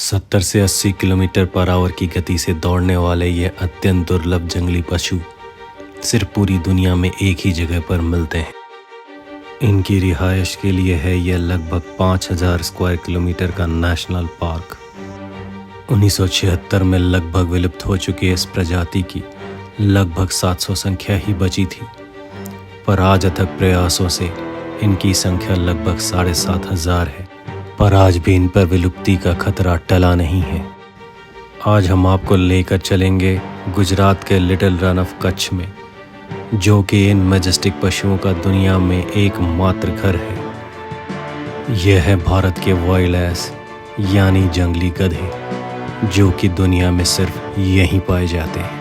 70 से 80 kilometre per hour की गति से दौड़ने वाले ये अत्यंत दुर्लभ जंगली पशु सिर्फ पूरी दुनिया में एक ही जगह पर मिलते हैं। इनकी रिहाइश के लिए है यह लगभग 5000 स्क्वायर किलोमीटर का नेशनल पार्क। 1976 में लगभग विलुप्त हो चुकी इस प्रजाति की लगभग 700 संख्या ही बची थी, पर आज अथक प्रयासों से इनकी संख्या लगभग 7500 है। पर आज भी इन पर विलुप्ति का खतरा टला नहीं है। आज हम आपको लेकर चलेंगे गुजरात के लिटिल रन ऑफ कच्छ में, जो कि इन मैजेस्टिक पशुओं का दुनिया में एकमात्र घर है। यह है भारत के वाइल्ड एस यानी जंगली गधे, जो कि दुनिया में सिर्फ यहीं पाए जाते हैं।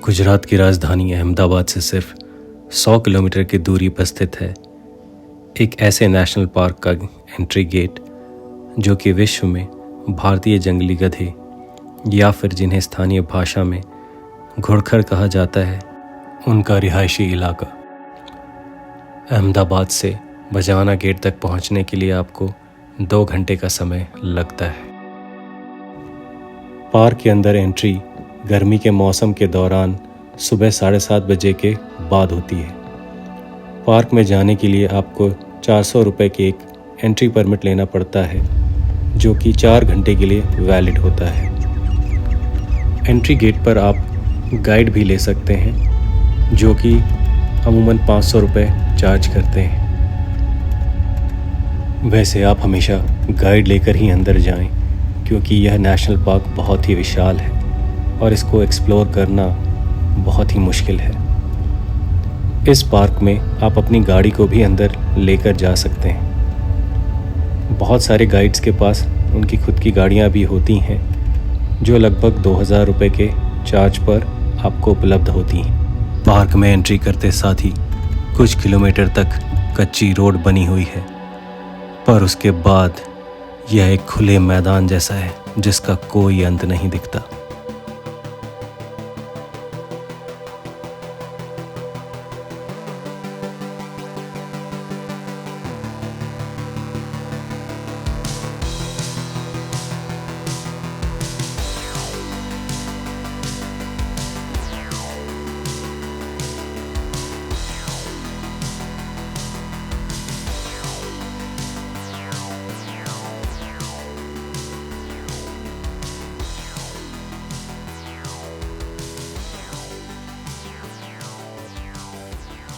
गुजरात की राजधानी अहमदाबाद से सिर्फ 100 किलोमीटर की दूरी पर स्थित है एक ऐसे नेशनल पार्क का एंट्री गेट, जो कि विश्व में भारतीय जंगली गधे या फिर जिन्हें स्थानीय भाषा में घुड़खर कहा जाता है, उनका रिहायशी इलाका। अहमदाबाद से बजाना गेट तक पहुंचने के लिए आपको 2 घंटे का समय लगता है। पार्क के अंदर एंट्री गर्मी के मौसम के दौरान सुबह 7:30 बजे के बाद होती है। पार्क में जाने के लिए आपको 400 रुपये के एक एंट्री परमिट लेना पड़ता है, जो कि 4 घंटे के लिए वैलिड होता है। एंट्री गेट पर आप गाइड भी ले सकते हैं, जो कि अमूमन 500 रुपये चार्ज करते हैं। वैसे आप हमेशा गाइड लेकर ही अंदर जाएं, क्योंकि यह नेशनल पार्क बहुत ही विशाल है और इसको एक्सप्लोर करना बहुत ही मुश्किल है। इस पार्क में आप अपनी गाड़ी को भी अंदर लेकर जा सकते हैं। बहुत सारे गाइड्स के पास उनकी खुद की गाड़ियां भी होती हैं, जो लगभग 2000 रुपये के चार्ज पर आपको उपलब्ध होती हैं। पार्क में एंट्री करते साथ ही कुछ किलोमीटर तक कच्ची रोड बनी हुई है, पर उसके बाद यह एक खुले मैदान जैसा है जिसका कोई अंत नहीं दिखता।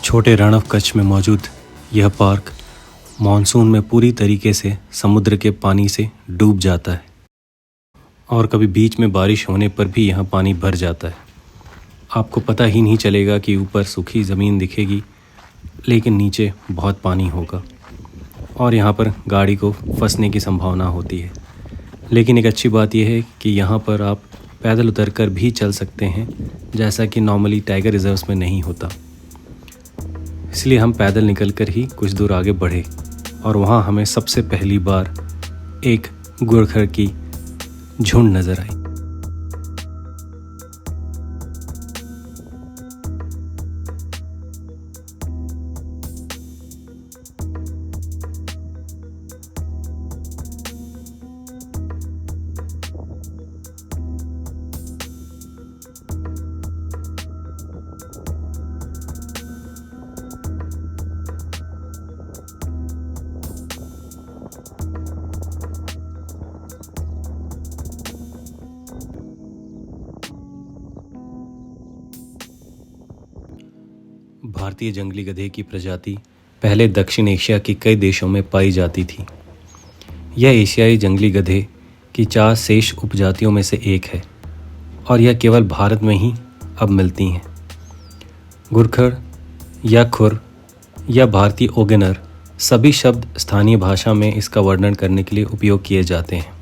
छोटे रण ऑफ कच्छ में मौजूद यह पार्क मॉनसून में पूरी तरीके से समुद्र के पानी से डूब जाता है, और कभी बीच में बारिश होने पर भी यहाँ पानी भर जाता है। आपको पता ही नहीं चलेगा कि ऊपर सूखी ज़मीन दिखेगी, लेकिन नीचे बहुत पानी होगा और यहाँ पर गाड़ी को फंसने की संभावना होती है। लेकिन एक अच्छी बात यह है कि यहाँ पर आप पैदल उतरकर भी चल सकते हैं, जैसा कि नॉर्मली टाइगर रिजर्व्स में नहीं होता। इसलिए हम पैदल निकलकर ही कुछ दूर आगे बढ़े और वहाँ हमें सबसे पहली बार एक घुड़खर की झुंड नज़र आई। भारतीय जंगली गधे की प्रजाति पहले दक्षिण एशिया के कई देशों में पाई जाती थी। यह एशियाई जंगली गधे की 4 शेष उपजातियों में से एक है और यह केवल भारत में ही अब मिलती हैं। घुड़खर या खुर या भारतीय ओगेनर सभी शब्द स्थानीय भाषा में इसका वर्णन करने के लिए उपयोग किए जाते हैं।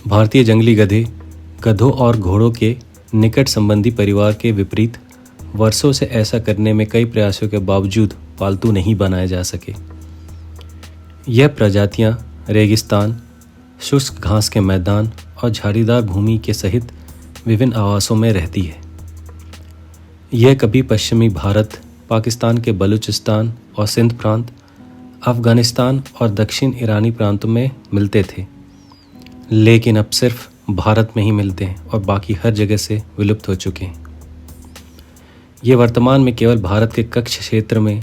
भारतीय जंगली गधे गधों और घोड़ों के निकट संबंधी परिवार के विपरीत वर्षों से ऐसा करने में कई प्रयासों के बावजूद पालतू नहीं बनाए जा सके। यह प्रजातियां रेगिस्तान, शुष्क घास के मैदान और झाड़ीदार भूमि के सहित विभिन्न आवासों में रहती है। यह कभी पश्चिमी भारत, पाकिस्तान के बलूचिस्तान और सिंध प्रांत, अफगानिस्तान और दक्षिण ईरानी प्रांतों में मिलते थे, लेकिन अब सिर्फ भारत में ही मिलते हैं और बाकी हर जगह से विलुप्त हो चुके हैं। ये वर्तमान में केवल भारत के कच्छ क्षेत्र में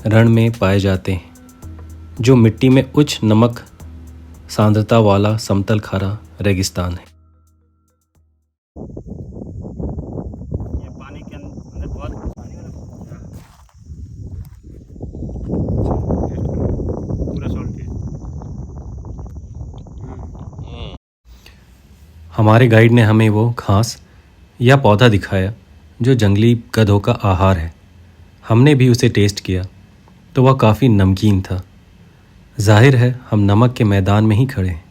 रण में पाए जाते हैं, जो मिट्टी में उच्च नमक सांद्रता वाला समतल खारा रेगिस्तान है। ये पानी के अंदर बहुत पानी पूरा सॉल्ट है। हमारे गाइड ने हमें वो घास या पौधा दिखाया जो जंगली गधों का आहार है। हमने भी उसे टेस्ट किया तो वह काफ़ी नमकीन था। जाहिर है हम नमक के मैदान में ही खड़े हैं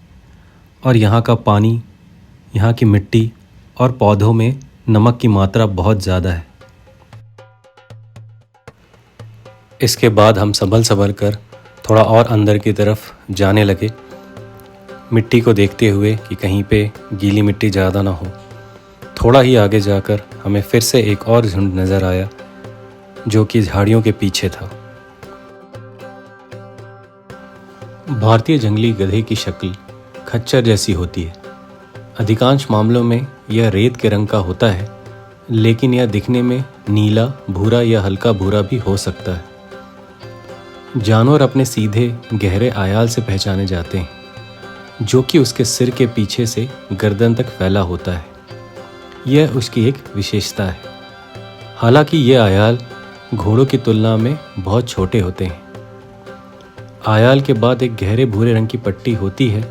और यहाँ का पानी, यहाँ की मिट्टी और पौधों में नमक की मात्रा बहुत ज़्यादा है। इसके बाद हम संभल कर थोड़ा और अंदर की तरफ जाने लगे, मिट्टी को देखते हुए कि कहीं पे गीली मिट्टी ज़्यादा ना हो। थोड़ा ही आगे जाकर हमें फिर से एक और झुंड नज़र आया जो कि झाड़ियों के पीछे था। भारतीय जंगली गधे की शक्ल खच्चर जैसी होती है। अधिकांश मामलों में यह रेत के रंग का होता है, लेकिन यह दिखने में नीला, भूरा या हल्का भूरा भी हो सकता है। जानवर अपने सीधे गहरे आयाल से पहचाने जाते हैं, जो कि उसके सिर के पीछे से गर्दन तक फैला होता है। यह उसकी एक विशेषता है। हालांकि ये आयाल घोड़ों की तुलना में बहुत छोटे होते हैं। आयाल के बाद एक गहरे भूरे रंग की पट्टी होती है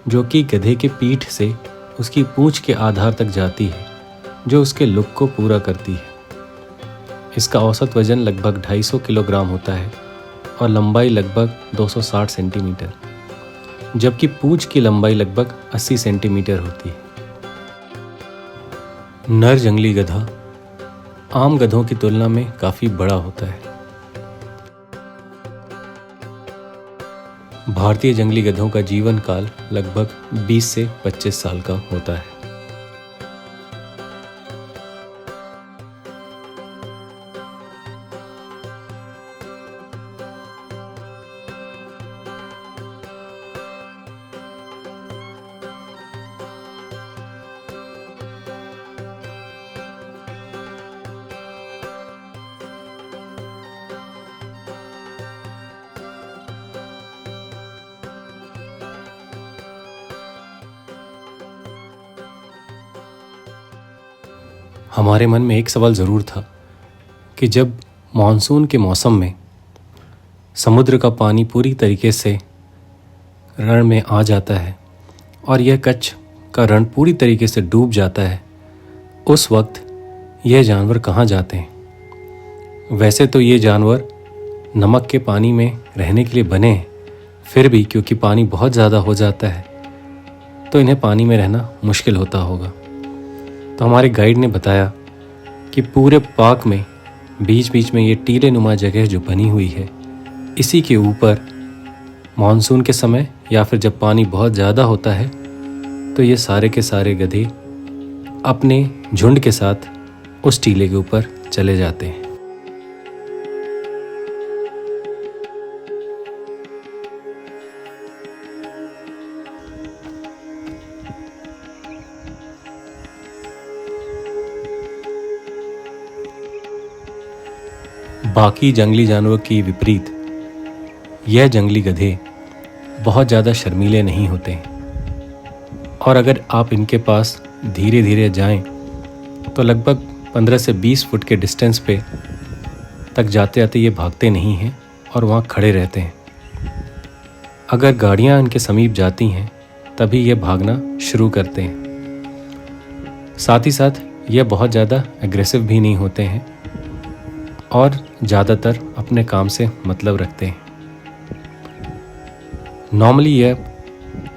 जो कि गधे के पीठ से उसकी पूंछ के आधार तक जाती है, जो उसके लुक को पूरा करती है। इसका औसत वजन लगभग 250 किलोग्राम होता है और लंबाई लगभग 260 सेंटीमीटर, जबकि पूंछ की लंबाई लगभग 80 सेंटीमीटर होती है। नर जंगली गधा आम गधों की तुलना में काफ़ी बड़ा होता है। भारतीय जंगली गधों का जीवन काल लगभग 20 से 25 साल का होता है। हमारे मन में एक सवाल ज़रूर था कि जब मानसून के मौसम में समुद्र का पानी पूरी तरीके से रण में आ जाता है और यह कच्छ का रण पूरी तरीके से डूब जाता है, उस वक्त यह जानवर कहाँ जाते हैं। वैसे तो ये जानवर नमक के पानी में रहने के लिए बने हैं, फिर भी क्योंकि पानी बहुत ज़्यादा हो जाता है तो इन्हें पानी में रहना मुश्किल होता होगा। तो हमारे गाइड ने बताया कि पूरे पार्क में बीच बीच में ये टीले नुमा जगह जो बनी हुई है, इसी के ऊपर मानसून के समय या फिर जब पानी बहुत ज़्यादा होता है तो ये सारे के सारे गधे अपने झुंड के साथ उस टीले के ऊपर चले जाते हैं। बाकी जंगली जानवरों की विपरीत यह जंगली गधे बहुत ज़्यादा शर्मीले नहीं होते हैं और अगर आप इनके पास धीरे धीरे जाएं तो लगभग 15 से 20 फुट के डिस्टेंस पे तक जाते जाते ये भागते नहीं हैं और वहाँ खड़े रहते हैं। अगर गाड़ियाँ इनके समीप जाती हैं तभी ये भागना शुरू करते हैं। साथ ही साथ ये बहुत ज़्यादा एग्रेसिव भी नहीं होते हैं और ज़्यादातर अपने काम से मतलब रखते हैं। नॉर्मली यह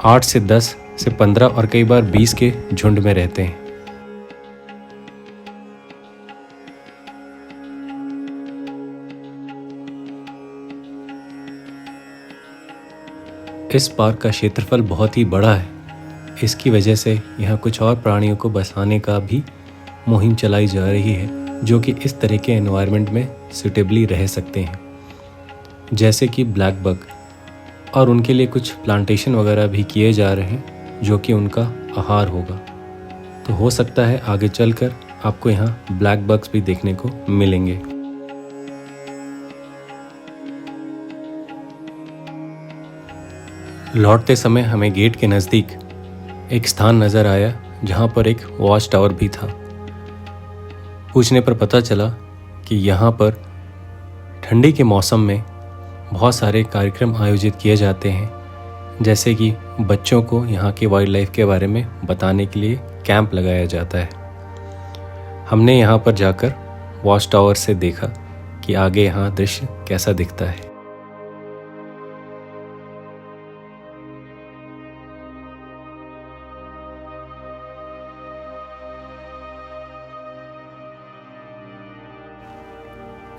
8 से 10 से 15 और कई बार 20 के झुंड में रहते हैं। इस पार्क का क्षेत्रफल बहुत ही बड़ा है। इसकी वजह से यहाँ कुछ और प्राणियों को बसाने का भी मुहिम चलाई जा रही है, जो कि इस तरह के एनवायरनमेंट में सूटेबली रह सकते हैं, जैसे कि ब्लैक बग, और उनके लिए कुछ प्लांटेशन वगैरह भी किए जा रहे हैं जो कि उनका आहार होगा। तो हो सकता है आगे चलकर आपको यहाँ ब्लैक बग्स भी देखने को मिलेंगे। लौटते समय हमें गेट के नज़दीक एक स्थान नज़र आया जहाँ पर एक वॉच टावर भी था। पूछने पर पता चला कि यहाँ पर ठंडी के मौसम में बहुत सारे कार्यक्रम आयोजित किए जाते हैं, जैसे कि बच्चों को यहाँ की वाइल्ड लाइफ के बारे में बताने के लिए कैंप लगाया जाता है। हमने यहाँ पर जाकर वॉच टावर से देखा कि आगे यहाँ दृश्य कैसा दिखता है।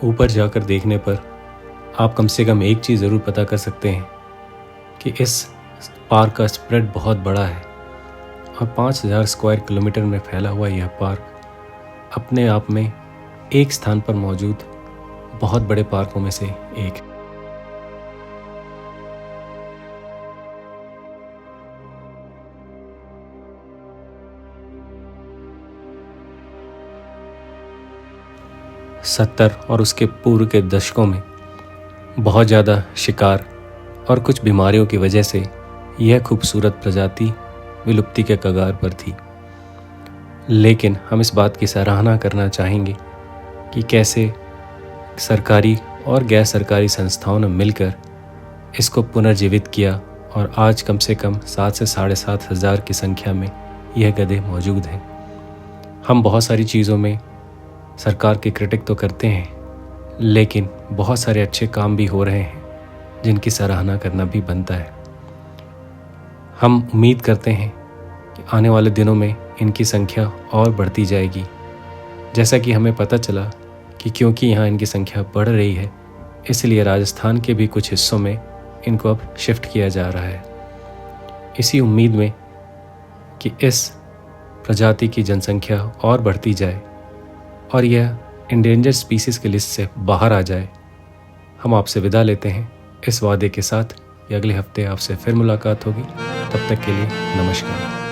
ऊपर जाकर देखने पर आप कम से कम एक चीज़ ज़रूर पता कर सकते हैं कि इस पार्क का स्प्रेड बहुत बड़ा है और 5000 स्क्वायर किलोमीटर में फैला हुआ यह पार्क अपने आप में एक स्थान पर मौजूद बहुत बड़े पार्कों में से एक है। सत्तर और उसके पूर्व के दशकों में बहुत ज़्यादा शिकार और कुछ बीमारियों की वजह से यह खूबसूरत प्रजाति विलुप्ति के कगार पर थी। लेकिन हम इस बात की सराहना करना चाहेंगे कि कैसे सरकारी और गैर सरकारी संस्थाओं ने मिलकर इसको पुनर्जीवित किया और आज कम से कम 7 से 7,500 हज़ार की संख्या में यह गधे मौजूद हैं। हम बहुत सारी चीज़ों में सरकार की क्रिटिक तो करते हैं, लेकिन बहुत सारे अच्छे काम भी हो रहे हैं जिनकी सराहना करना भी बनता है। हम उम्मीद करते हैं कि आने वाले दिनों में इनकी संख्या और बढ़ती जाएगी। जैसा कि हमें पता चला कि क्योंकि यहाँ इनकी संख्या बढ़ रही है, इसलिए राजस्थान के भी कुछ हिस्सों में इनको अब शिफ्ट किया जा रहा है, इसी उम्मीद में कि इस प्रजाति की जनसंख्या और बढ़ती जाए और यह इंडेंजर्ड स्पीसीज़ की लिस्ट से बाहर आ जाए। हम आपसे विदा लेते हैं इस वादे के साथ कि अगले हफ्ते आपसे फिर मुलाकात होगी। तब तक के लिए नमस्कार।